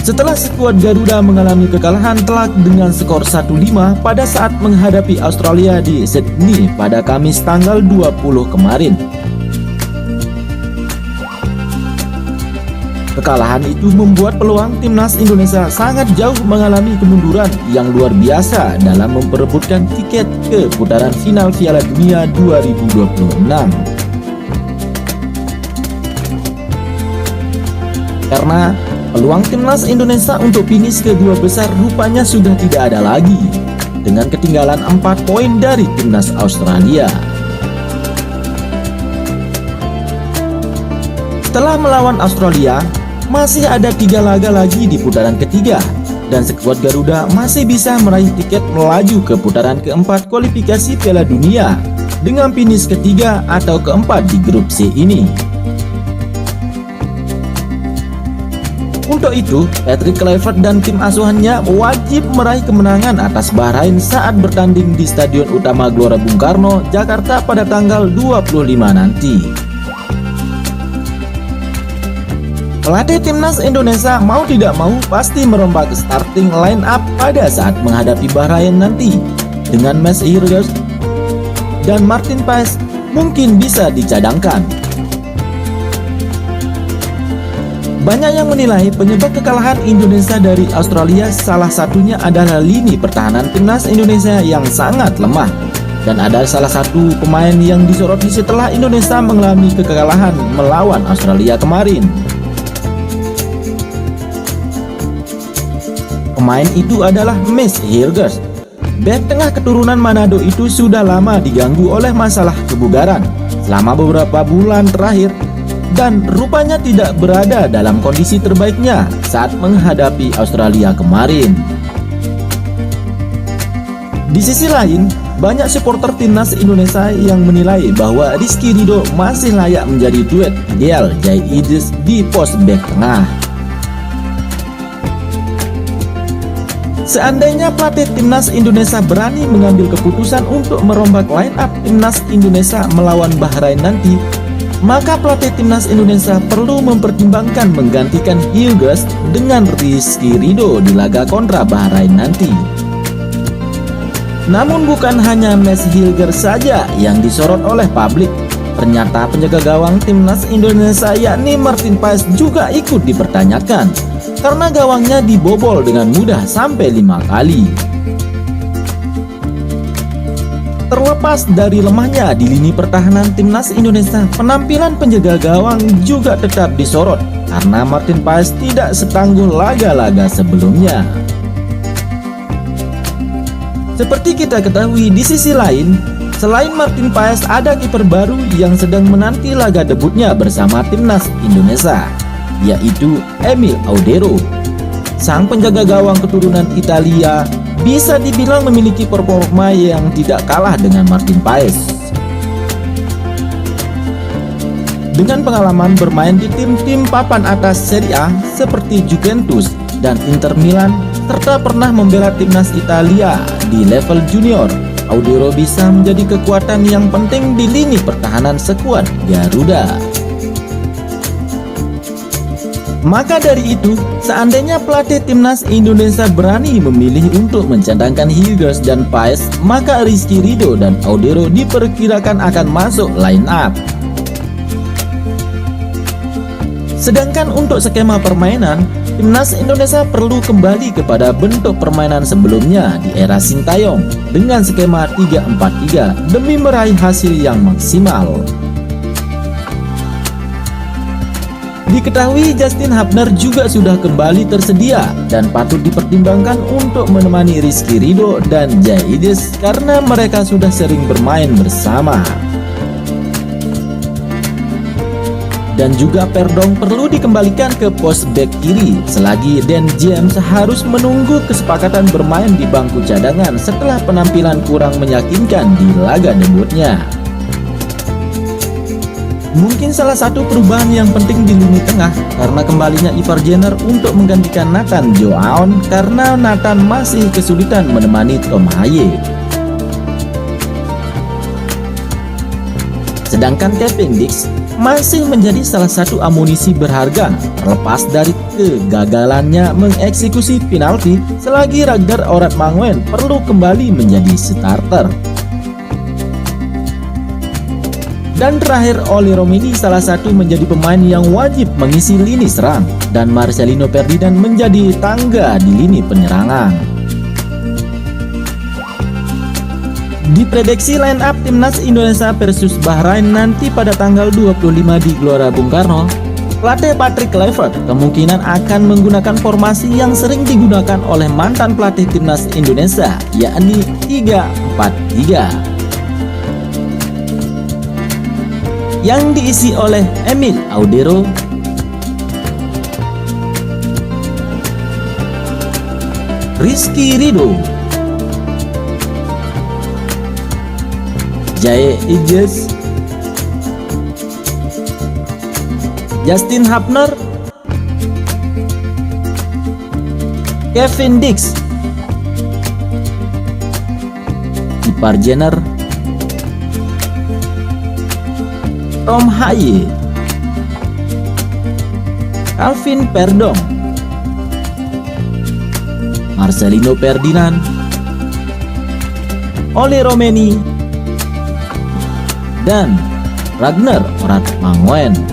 setelah skuad Garuda mengalami kekalahan telak dengan skor 1-5 pada saat menghadapi Australia di Sydney pada Kamis tanggal 20 kemarin. Kekalahan itu membuat peluang timnas Indonesia sangat jauh mengalami kemunduran yang luar biasa dalam memperebutkan tiket ke putaran final Piala Dunia 2026. Karena peluang timnas Indonesia untuk finish ke dua besar rupanya sudah tidak ada lagi, dengan ketinggalan 4 poin dari timnas Australia. Setelah melawan Australia, masih ada 3 laga lagi di putaran ketiga, dan skuad Garuda masih bisa meraih tiket melaju ke putaran keempat kualifikasi Piala Dunia dengan finish ketiga atau keempat di grup C ini. Untuk itu, Patrick Kluivert dan tim asuhannya wajib meraih kemenangan atas Bahrain saat bertanding di Stadion Utama Gelora Bung Karno, Jakarta pada tanggal 25 nanti. Pelatih timnas Indonesia mau tidak mau pasti merombak starting line up pada saat menghadapi Bahrain nanti, dengan Max Hirgers dan Martin Paes mungkin bisa dicadangkan. Banyak yang menilai penyebab kekalahan Indonesia dari Australia salah satunya adalah lini pertahanan timnas Indonesia yang sangat lemah, dan ada salah satu pemain yang disoroti setelah Indonesia mengalami kekalahan melawan Australia kemarin. Pemain itu adalah Max Hirgers. Bek tengah keturunan Manado itu sudah lama diganggu oleh masalah kebugaran selama beberapa bulan terakhir, dan rupanya tidak berada dalam kondisi terbaiknya saat menghadapi Australia kemarin. Di sisi lain, banyak supporter timnas Indonesia yang menilai bahwa Rizky Ridho masih layak menjadi duet ideal Zai Idris di pos bek tengah. Seandainya pelatih timnas Indonesia berani mengambil keputusan untuk merombak line up timnas Indonesia melawan Bahrain nanti, maka pelatih timnas Indonesia perlu mempertimbangkan menggantikan Hirgers dengan Rizky Ridho di laga kontra Bahrain nanti. Namun bukan hanya Max Hirgers saja yang disorot oleh publik. Ternyata penjaga gawang timnas Indonesia yakni Martin Paes juga ikut dipertanyakan, karena gawangnya dibobol dengan mudah sampai 5 kali. Terlepas dari lemahnya di lini pertahanan timnas Indonesia, penampilan penjaga gawang juga tetap disorot karena Martin Paes tidak setangguh laga-laga sebelumnya. Seperti kita ketahui, di sisi lain, selain Martin Paes ada kiper baru yang sedang menanti laga debutnya bersama timnas Indonesia, yaitu Emil Audero. Sang penjaga gawang keturunan Italia bisa dibilang memiliki performa yang tidak kalah dengan Martin Paes. Dengan pengalaman bermain di tim-tim papan atas Serie A seperti Juventus dan Inter Milan, serta pernah membela timnas Italia di level junior, Audero bisa menjadi kekuatan yang penting di lini pertahanan skuad Garuda. Maka dari itu, seandainya pelatih timnas Indonesia berani memilih untuk mencadangkan Hirgers dan Paes, maka Rizky Ridho dan Audero diperkirakan akan masuk line up. Sedangkan untuk skema permainan, timnas Indonesia perlu kembali kepada bentuk permainan sebelumnya di era Sintayong dengan skema 3-4-3 demi meraih hasil yang maksimal. Diketahui Justin Hubner juga sudah kembali tersedia dan patut dipertimbangkan untuk menemani Rizky Ridho dan Zai Idris karena mereka sudah sering bermain bersama. Dan juga Perdong perlu dikembalikan ke pos bek kiri selagi Dan James harus menunggu kesepakatan bermain di bangku cadangan setelah penampilan kurang meyakinkan di laga debutnya. Mungkin salah satu perubahan yang penting di lini tengah karena kembalinya Ivar Jenner untuk menggantikan Nathan Joaon karena Nathan masih kesulitan menemani Tom Haye. Sedangkan Kevin Dix masih menjadi salah satu amunisi berharga terlepas dari kegagalannya mengeksekusi penalti selagi Ragnar Orat Mangwen perlu kembali menjadi starter. Dan terakhir, Oli Romeni salah satu menjadi pemain yang wajib mengisi lini serang dan Marcelino Ferdinand menjadi tangga di lini penyerangan. Diprediksi line up timnas Indonesia versus Bahrain nanti pada tanggal 25 di Gelora Bung Karno, pelatih Patrick Kluivert kemungkinan akan menggunakan formasi yang sering digunakan oleh mantan pelatih timnas Indonesia, yakni 3-4-3. Yang diisi oleh Emil Audero, Rizky Ridho, Jae Ijes, Justin Hapner, Kevin Dix, Ipar Jenner, Tom Haye, Calvin Perdom, Marcelino Ferdinand, Oli Romeni, dan Ragnar Orat Mangwen.